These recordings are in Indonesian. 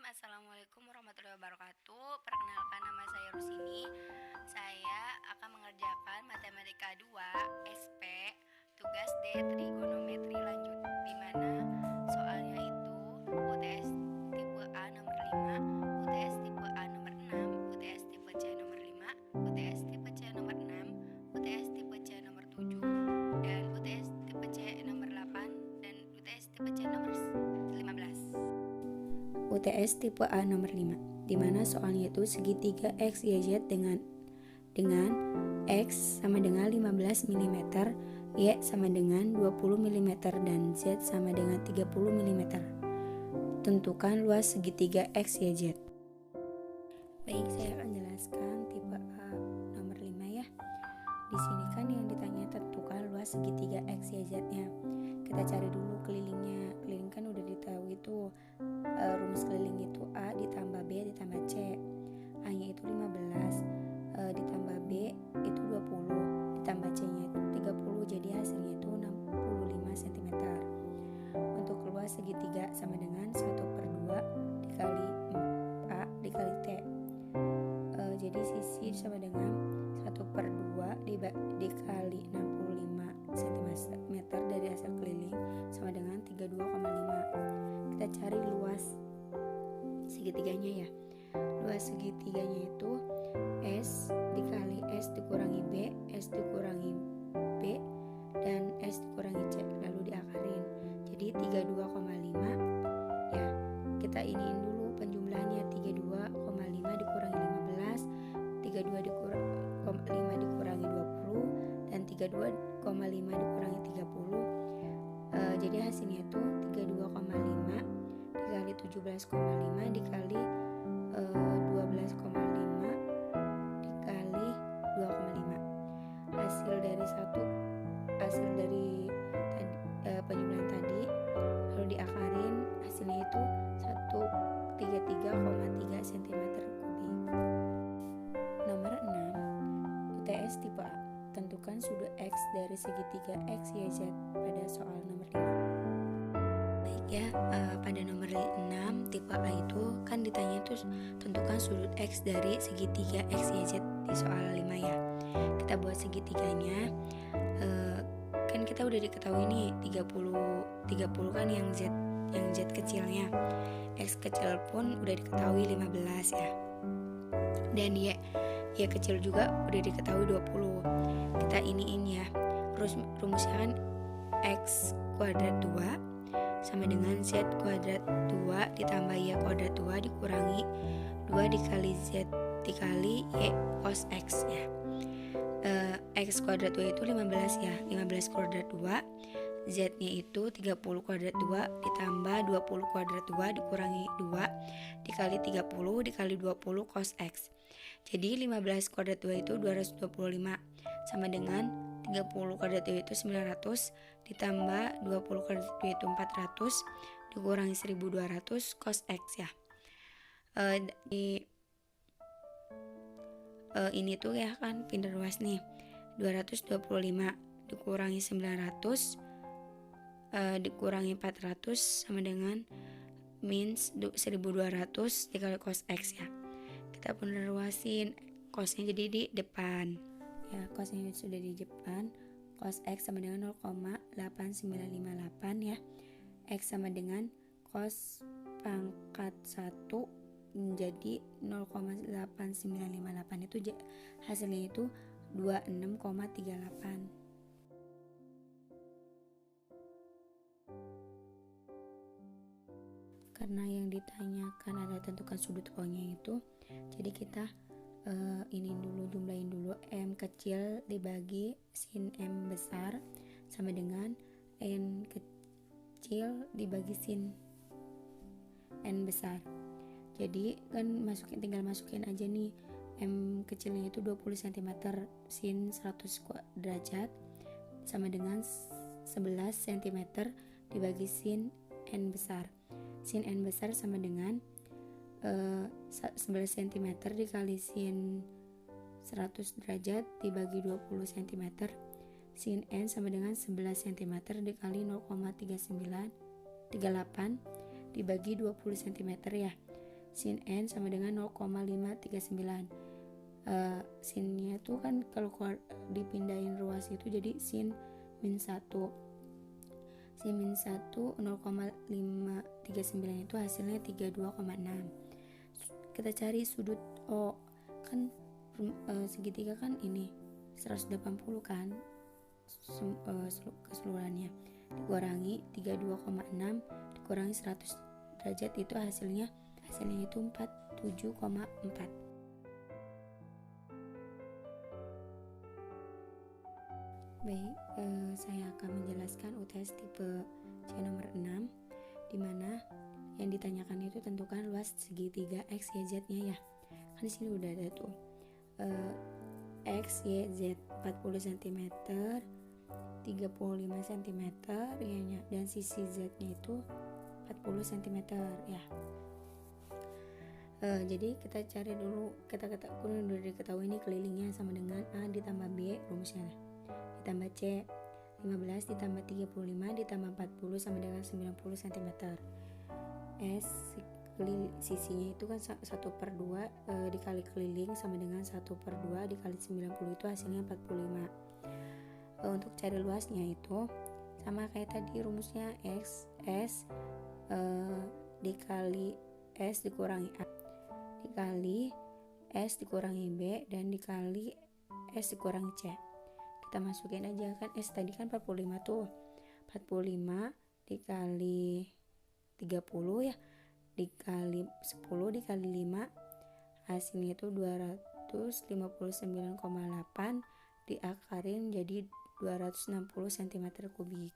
Assalamualaikum warahmatullahi wabarakatuh. Perkenalkan, nama saya Rusini. Saya akan mengerjakan matematika 2 SP tugas D trigonometri lanjut, di mana soalnya itu UTS tipe A nomor 5, UTS tipe A nomor 6, UTS tipe C nomor 5, UTS tipe C nomor 6, UTS tipe C nomor 7, dan UTS tipe C nomor 8, dan UTS tipe C nomor 15. UTS tipe A nomor 5, di mana soalnya itu segitiga X, Y, Z dengan X sama dengan 15 mm, Y sama dengan 20 mm, dan Z sama dengan 30 mm. Tentukan luas segitiga X, Y, Z. Baik, saya akan jelaskan tipe A nomor 5 ya. Di sini kan yang ditanya tentukan luas segitiga X, Y, Z-nya. Kita cari dulu kelilingnya. Keliling kan udah ditahu itu. Rumus keliling itu A ditambah B ditambah C. A-nya itu 15, ditambah B itu 20, ditambah C-nya itu 30, jadi hasilnya itu 65 cm. Untuk luas segitiga sama dengan 1/2 dikali A dikali T. Jadi sisi sama dengan 1/2 dikali 65 cm dari hasil keliling sama dengan 32,5. Kita cari luas segitiganya ya. Luas segitiganya itu S dikali S dikurangi B, S dikurangi B, dan S dikurangi C, lalu diakarin. Jadi 32,5 ya. Kita iniin dulu penjumlahnya. 32,5 dikurangi 15, 32,5 dikurangi 20, dan 32,5 dikurangi 30. Jadi hasilnya itu 32,5 dikali 17,5 dikali 12,5 dikali 2,5. Hasil dari penjumlahan tadi lalu diakarin, hasilnya itu 133,3 cm kubik. Nomor 6, UTS tipe A. Tentukan sudut X dari segitiga X, Y, Z pada soal nomor 5. Baik ya, pada nomor 6 tipe A itu kan ditanya itu tentukan sudut X dari segitiga X, Y, Z di soal 5 ya. Kita buat segitiganya. Kan kita udah diketahui nih 30 kan yang Z kecilnya. X kecil pun udah diketahui 15 ya. Dan Y kecil juga udah diketahui 20. Kita iniin ya. Rumusnya kan X kuadrat 2 sama dengan Z kuadrat 2 ditambah Y kuadrat 2 dikurangi 2 dikali Z dikali Y cos X ya. X kuadrat 2 itu 15 ya. 15 kuadrat 2, Z nya itu 30 kuadrat 2 ditambah 20 kuadrat 2 dikurangi 2 dikali 30 dikali 20 cos X. Jadi 15 kuadrat 2 itu 225 sama dengan 30 kuadrat 2 itu 900 ditambah 20 kuadrat 2 itu 400 dikurangi 1200 cos X ya. Ini tuh ya kan pindah ruas nih. 225 dikurangi 900 dikurangi 400 sama dengan min 1200 dikali cos X ya. Kita penerwasin cosnya jadi di depan ya. Cosnya sudah di depan. Cos X sama dengan 0,8958 ya. X sama dengan cos pangkat 1 menjadi 0,8958, itu hasilnya itu 26,38. Karena yang ditanyakan adalah tentukan sudut O-nya itu, jadi kita jumlahin dulu. M kecil dibagi sin M besar sama dengan N kecil dibagi sin N besar. Jadi kan tinggal masukin aja nih. M kecilnya itu 20 cm sin 100 derajat sama dengan 11 cm dibagi sin N besar. Sin N besar sama dengan 11 cm dikali sin 100 derajat dibagi 20 cm. Sin N sama dengan 11 cm dikali 0,3938 dibagi 20 cm ya. sin N sama dengan 0,539. Sinnya tuh kan kalau dipindahin ruas itu jadi sin min 1. Sin min 1 0,539 itu hasilnya 32,6. Kita cari sudut O, kan segitiga kan ini 180 kan keseluruhannya, dikurangi 32,6 dikurangi 100 derajat itu hasilnya itu 47,4. Baik, saya akan menjelaskan UTS tipe C nomor 6, dimana yang ditanyakan itu tentukan luas segitiga X, Y, Z-nya ya. Kan di sini udah ada tuh X, Y, Z 40 cm, 35 cm ya, dan sisi Z-nya itu 40 cm ya. Jadi kita cari dulu, kita udah diketahui ini kelilingnya sama dengan A ditambah B rumusnya, ditambah C 15 ditambah 35 ditambah 40 sama dengan 90 cm. S sisinya itu kan 1/2 dikali keliling sama dengan 1/2 dikali 90 itu hasilnya 45. Untuk cari luasnya itu sama kayak tadi rumusnya, X S dikali S dikurangi A dikali S dikurangi B dan dikali S dikurangi C. Kita masukin aja, kan S tadi kan 45 tuh, 45 dikali 30 ya, dikali 10 dikali 5 hasilnya itu 259,8 diakarin jadi 260 cm kubik.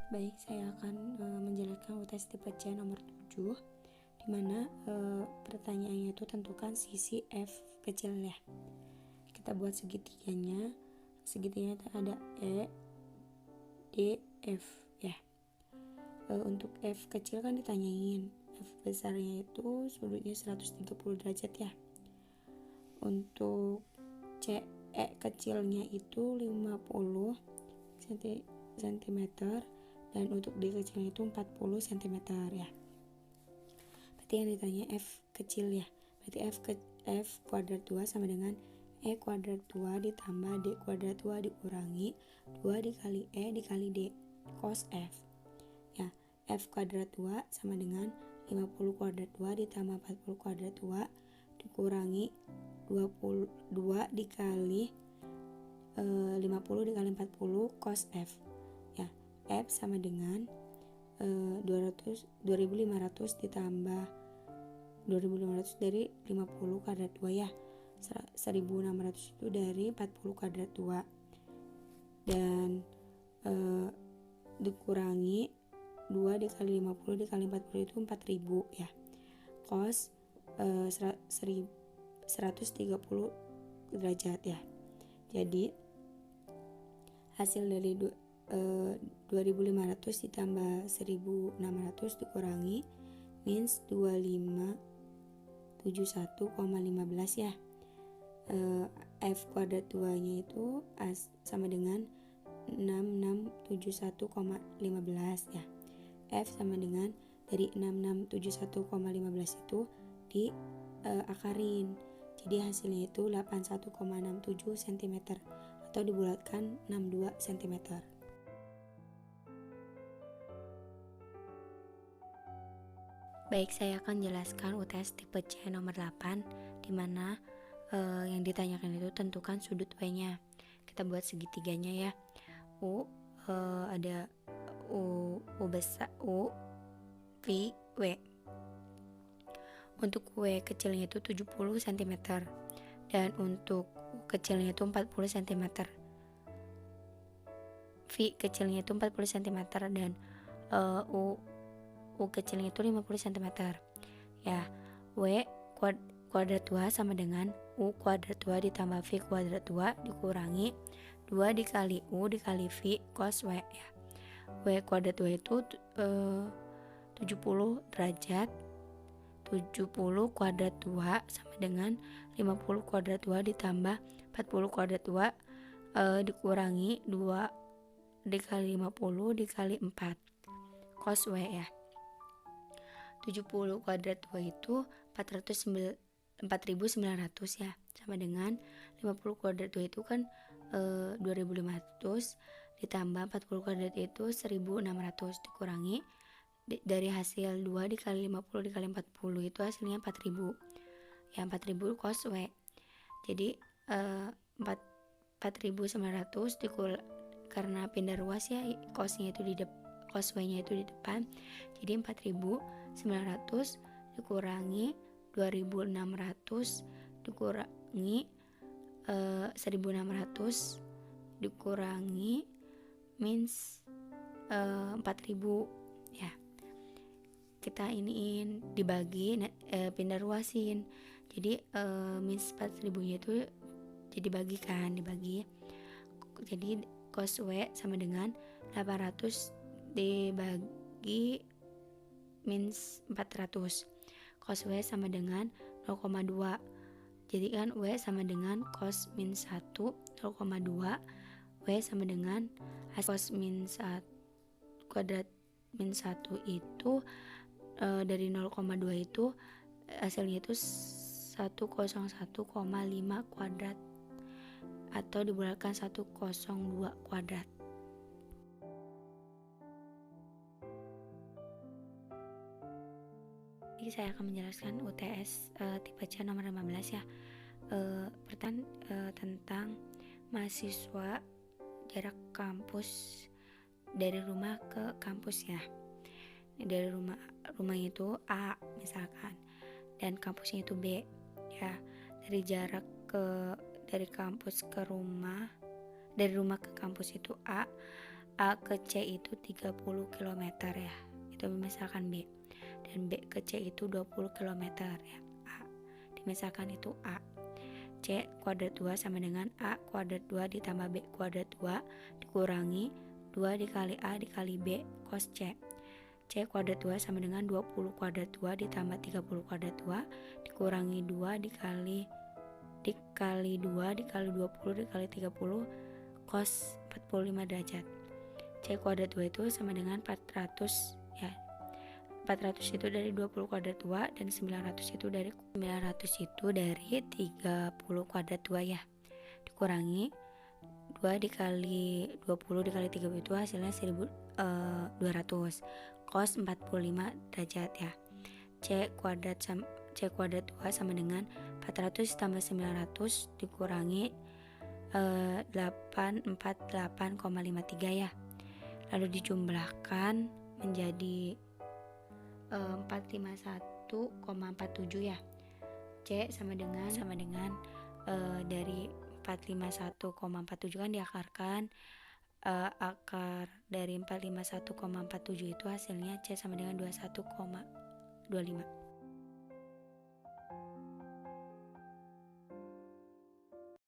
Baik, saya akan menjelaskan UTS tipe C nomor 7, dimana pertanyaannya itu tentukan sisi F kecil ya. Kita buat segitiganya ada E, D, F ya. Untuk F kecil kan ditanyain, F besarnya itu sudutnya 130 derajat ya. Untuk C, E kecilnya itu 50 cm dan untuk D kecilnya itu 40 cm ya. Berarti yang ditanya F kecil ya. Berarti F kuadrat 2 sama dengan E kuadrat 2 ditambah D kuadrat 2 dikurangi 2 dikali E dikali D cos F ya. F kuadrat 2 sama dengan 50 kuadrat 2 ditambah 40 kuadrat 2 dikurangi 22 dikali 50 dikali 40 cos F ya. F sama dengan 2500 ditambah 2500 dari 50 kuadrat 2 ya, 1600 itu dari 40 kuadrat 2 dan dikurangi 2 dikali 50 dikali 40 itu 4000 ya, cos 130 derajat ya. Jadi hasil dari 2500 ditambah 1600 dikurangi means 2571,15 ya. F kuadrat 2 nya itu sama dengan 6671,15 ya. F sama dengan dari 6671,15 itu diakarin, jadi hasilnya itu 81,67 cm atau dibulatkan 62 cm. Baik, saya akan jelaskan UTS tipe C nomor 8, dimana yang ditanyakan itu tentukan sudut W-nya. Kita buat segitiganya ya. Ada U besar, U, V, W. Untuk W kecilnya itu 70 cm dan untuk U kecilnya itu 40 cm. V kecilnya itu 40 cm dan U kecilnya itu 50 cm ya. W kuadrat 2 sama dengan U kuadrat 2 ditambah V kuadrat 2 dikurangi 2 dikali U dikali V cos W ya. W kuadrat 2 itu 70 derajat, 70 kuadrat 2 sama dengan 50 kuadrat 2 ditambah 40 kuadrat 2 dikurangi 2 dikali 50 dikali 4 cos W ya. 70 kuadrat 2 itu 4.900 ya, sama dengan 50 kuadrat 2 itu kan 2.500 ditambah 40 kuadrat itu 1.600 dikurangi dari hasil 2 dikali 50 dikali 40 itu hasilnya 4.000 ya, 4.000 cos W. Jadi 4.900 karena pindah ruas ya, cosnya itu cos W nya itu di depan, jadi 4.900 dikurangi 2.600 dikurangi 1.600 dikurangi means 4.000 ya. Kita iniin dibagi pindah ruasin, jadi means 4.000 nya itu jadi dibagi, jadi cos W sama dengan 800 dibagi means 400, cos W sama dengan 0,2, jadi kan W sama dengan cos min 1 0,2, W sama dengan cos min 1 kuadrat min 1 itu dari 0,2 itu hasilnya itu 101,5 kuadrat atau dibulatkan 102 kuadrat. Jadi saya akan menjelaskan UTS tipe C nomor 15 ya. Pertanyaan tentang mahasiswa jarak kampus dari rumah ke kampus ya. Dari rumahnya itu A misalkan, dan kampusnya itu B ya. Dari jarak dari kampus ke rumah, dari rumah ke kampus itu A ke C itu 30 km ya, itu misalkan B, dan B ke C itu 20 km ya. Misalkan itu A. C kuadrat 2 sama dengan A kuadrat 2 ditambah B kuadrat 2 dikurangi 2 dikali A dikali B cos C. C kuadrat 2 sama dengan 20 kuadrat 2 ditambah 30 kuadrat 2 dikurangi 2 dikali 2 dikali 20 dikali 30 cos 45 derajat. C kuadrat 2 itu sama dengan 400 ya. 400 itu dari 20 kuadrat 2 dan 900 itu dari 30 kuadrat 2 ya. Dikurangi 2 dikali 20 dikali 30 itu hasilnya 1200 cos 45 derajat ya. C kuadrat 2 sama dengan 400 tambah 900 dikurangi 848,53 ya. Lalu dijumlahkan menjadi 451,47 ya. C sama dengan dari 451,47 kan diakarkan, akar dari 451,47 itu hasilnya C sama dengan 21,25.